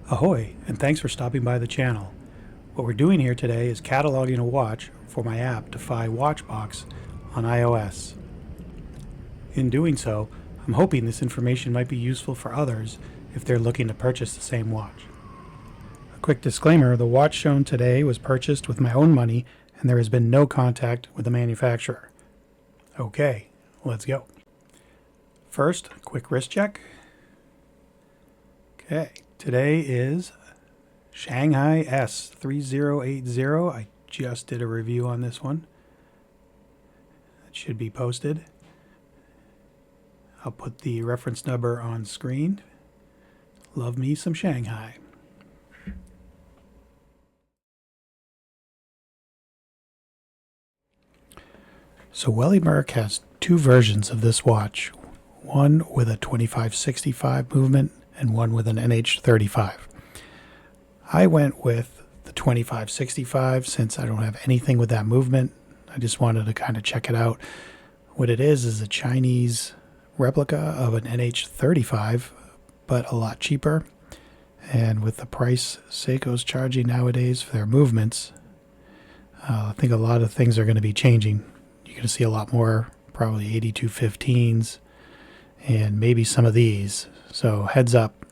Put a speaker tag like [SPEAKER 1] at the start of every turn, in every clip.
[SPEAKER 1] Ahoy, and thanks for stopping by the channel. What we're doing here today is cataloging a watch for my app, defi WatchBox, on iOS. In doing so, I'm hoping this information might be useful for others if they're looking to purchase the same watch. A quick disclaimer, the watch shown today was purchased with my own money and there has been no contact with the manufacturer. Okay, let's go. First, quick wrist check. Okay, today is Shanghai S3080. I just did a review on this one. It should be posted. I'll put the reference number on screen. Love me some Shanghai. So Welly Merck has two versions of this watch. One with a 2565 movement and one with an NH35. I went with the 2565 since I don't have anything with that movement. I just wanted to kind of check it out. What it is a Chinese replica of an NH35, but a lot cheaper. And with the price Seiko's charging nowadays for their movements, I think a lot of things are going to be changing. You're going to see a lot more, probably 8215s, and maybe some of these. So heads up.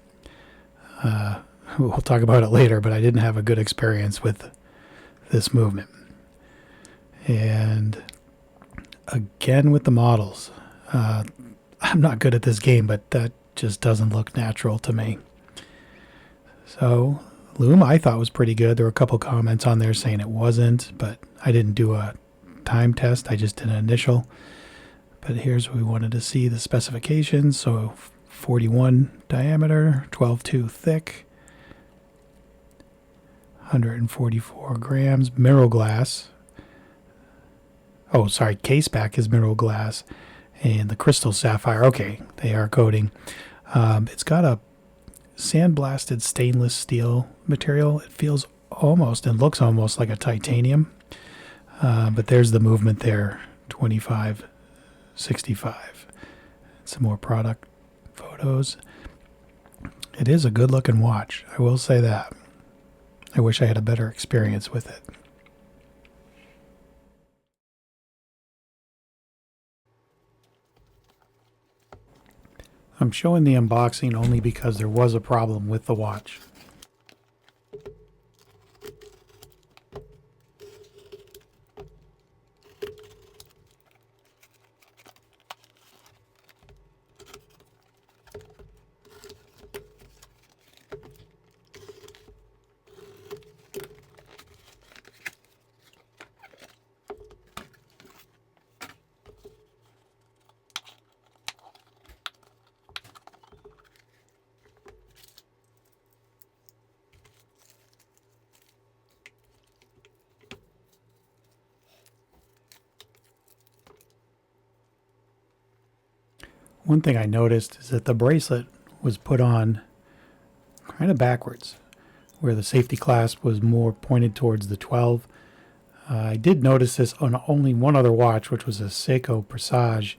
[SPEAKER 1] We'll talk about it later, but I didn't have a good experience with this movement. And again with the models. I'm not good at this game, but that just doesn't look natural to me. So Loom I thought was pretty good. There were a couple comments on there saying it wasn't, but I didn't do a time test. I just did an initial. But here's what we wanted to see, the specifications. So 41 diameter, 12.2 thick, 144 grams, mineral glass. Oh, sorry, case back is mineral glass. And the crystal sapphire, okay, they are coating. It's got a sandblasted stainless steel material. It feels almost and looks almost like a titanium. But there's the movement there, 2565. Some more product photos. It is a good looking watch, I will say that. I wish I had a better experience with it. I'm showing the unboxing only because there was a problem with the watch. One thing I noticed is that the bracelet was put on kind of backwards, where the safety clasp was more pointed towards the 12. I did notice this on only one other watch, which was a Seiko Presage,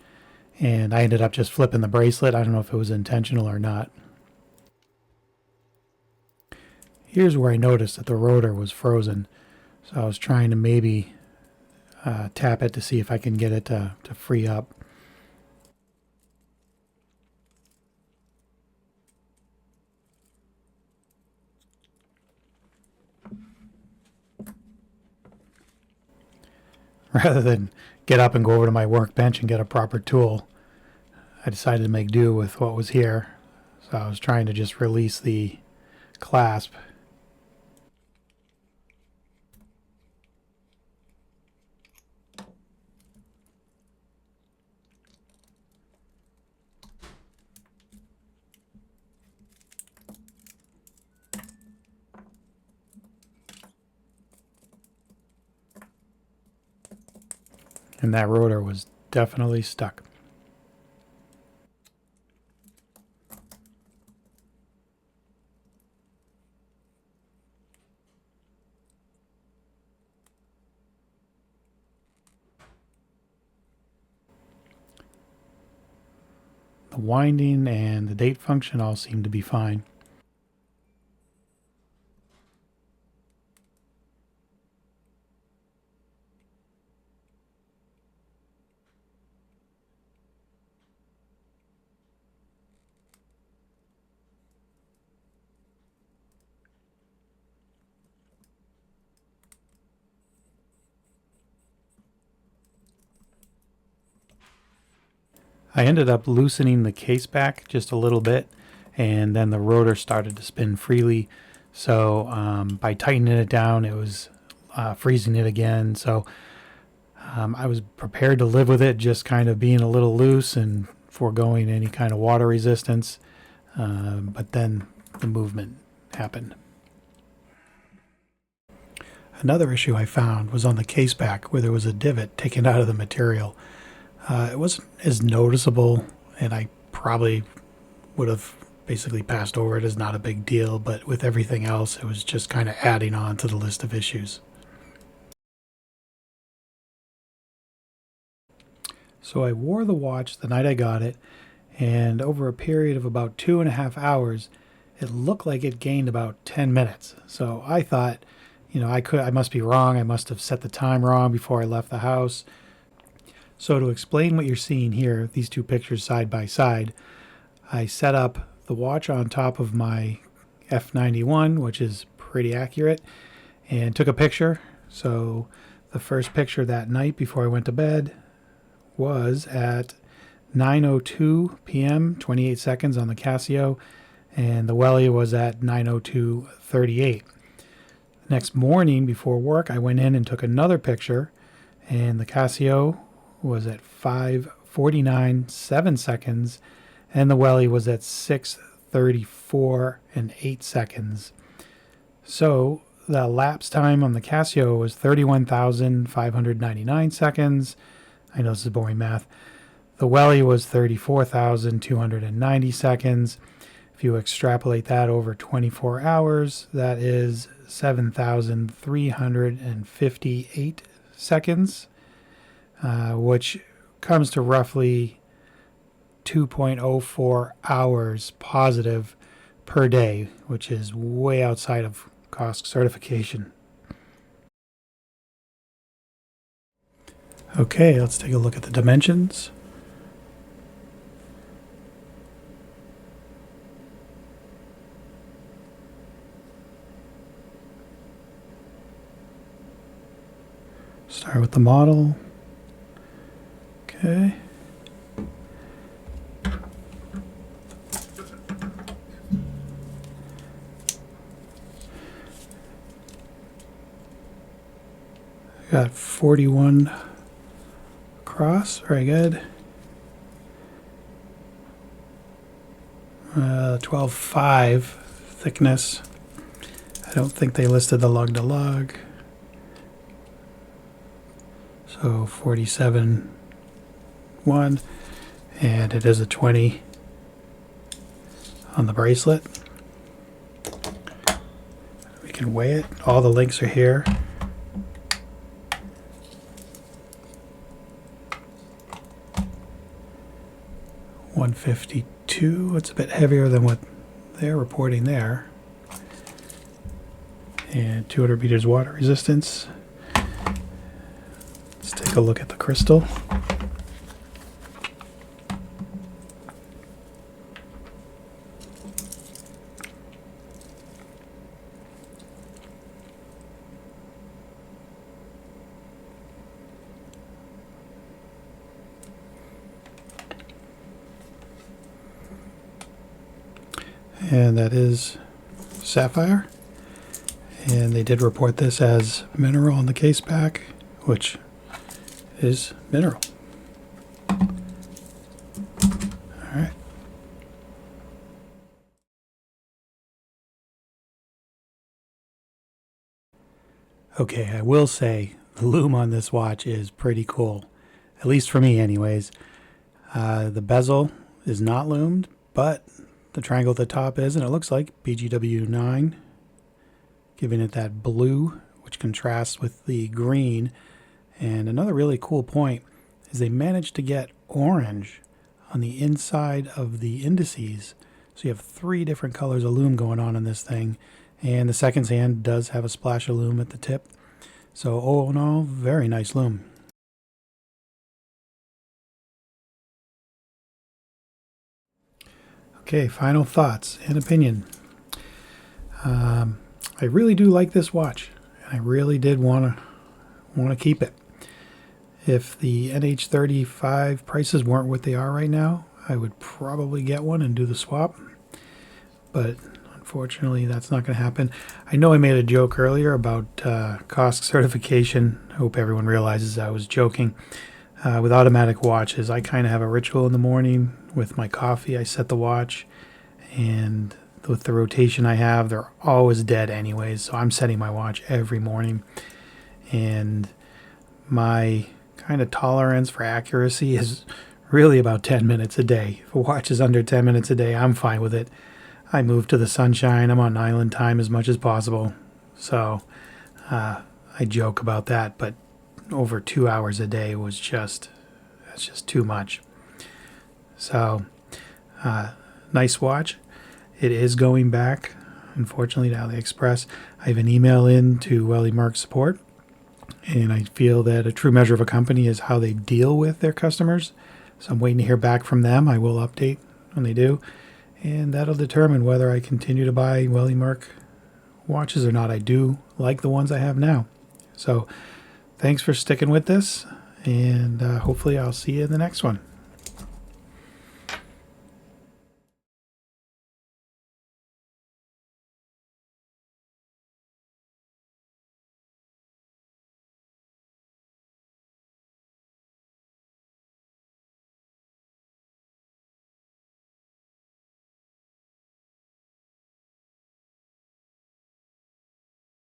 [SPEAKER 1] and I ended up just flipping the bracelet. I don't know if it was intentional or not. Here's where I noticed that the rotor was frozen, so I was trying to maybe tap it to see if I can get it to free up. Rather than get up and go over to my workbench and get a proper tool, I decided to make do with what was here. So I was trying to just release the clasp. And that rotor was definitely stuck. The winding and the date function all seem to be fine. I ended up loosening the case back just a little bit, and then the rotor started to spin freely. So by tightening it down, it was freezing it again. So I was prepared to live with it just kind of being a little loose and foregoing any kind of water resistance. But then the movement happened. Another issue I found was on the case back where there was a divot taken out of the material. It wasn't as noticeable, and I probably would have basically passed over it as not a big deal, but with everything else, it was just kind of adding on to the list of issues. So I wore the watch the night I got it, and over a period of about 2.5 hours, it looked like it gained about 10 minutes. So I thought, I must be wrong. I must have set the time wrong before I left the house. So to explain what you're seeing here, these two pictures side by side, I set up the watch on top of my F91, which is pretty accurate, and took a picture. So the first picture that night before I went to bed was at 9:02 p.m., 28 seconds on the Casio, and the Welly was at 9:02:38. Next morning before work, I went in and took another picture, and the Casio was at 5:49 7 seconds, and the Welly was at 6:34 and 8 seconds. So the elapsed time on the Casio was 31,599 seconds. I know this is boring math. The Welly was 34,290 seconds. If you extrapolate that over 24 hours, that is 7,358 seconds, which comes to roughly 2.04 hours positive per day, which is way outside of COSC certification. Okay, let's take a look at the dimensions. Start with the model. Okay. Got 41 across, very good. 12.5 thickness. I don't think they listed the lug to lug. So 47.1, and it is a 20 on the bracelet. We can weigh it. All the links are here. $152. It's a bit heavier than what they're reporting there. And 200 meters water resistance. Let's take a look at the crystal. And that is sapphire. And they did report this as mineral on the case back, which is mineral. All right. Okay, I will say the loom on this watch is pretty cool, at least for me anyways. The bezel is not loomed, but the triangle at the top is, and it looks like BGW9, giving it that blue, which contrasts with the green. And another really cool point is they managed to get orange on the inside of the indices. So you have 3 different colors of loom going on in this thing. And the seconds hand does have a splash of loom at the tip. So all in all, very nice loom. Okay, final thoughts and opinion. I really do like this watch, and I really did want to keep it. If the NH35 prices weren't what they are right now, I would probably get one and do the swap. But unfortunately, that's not going to happen. I know I made a joke earlier about cost certification. I hope everyone realizes I was joking. With automatic watches, I kind of have a ritual in the morning with my coffee. I set the watch, and with the rotation I have, they're always dead anyways. So I'm setting my watch every morning. And my kind of tolerance for accuracy is really about 10 minutes a day. If a watch is under 10 minutes a day, I'm fine with it. I move to the sunshine. I'm on island time as much as possible. So I joke about that, but over 2 hours a day was that's just too much. So nice watch. It is going back, unfortunately, to AliExpress. I have an email in to Welly Merck support, and I feel that a true measure of a company is how they deal with their customers. So I'm waiting to hear back from them. I will update when they do, and that'll determine whether I continue to buy Welly Merck watches or not. I do like the ones I have now. So thanks for sticking with this, and hopefully I'll see you in the next one.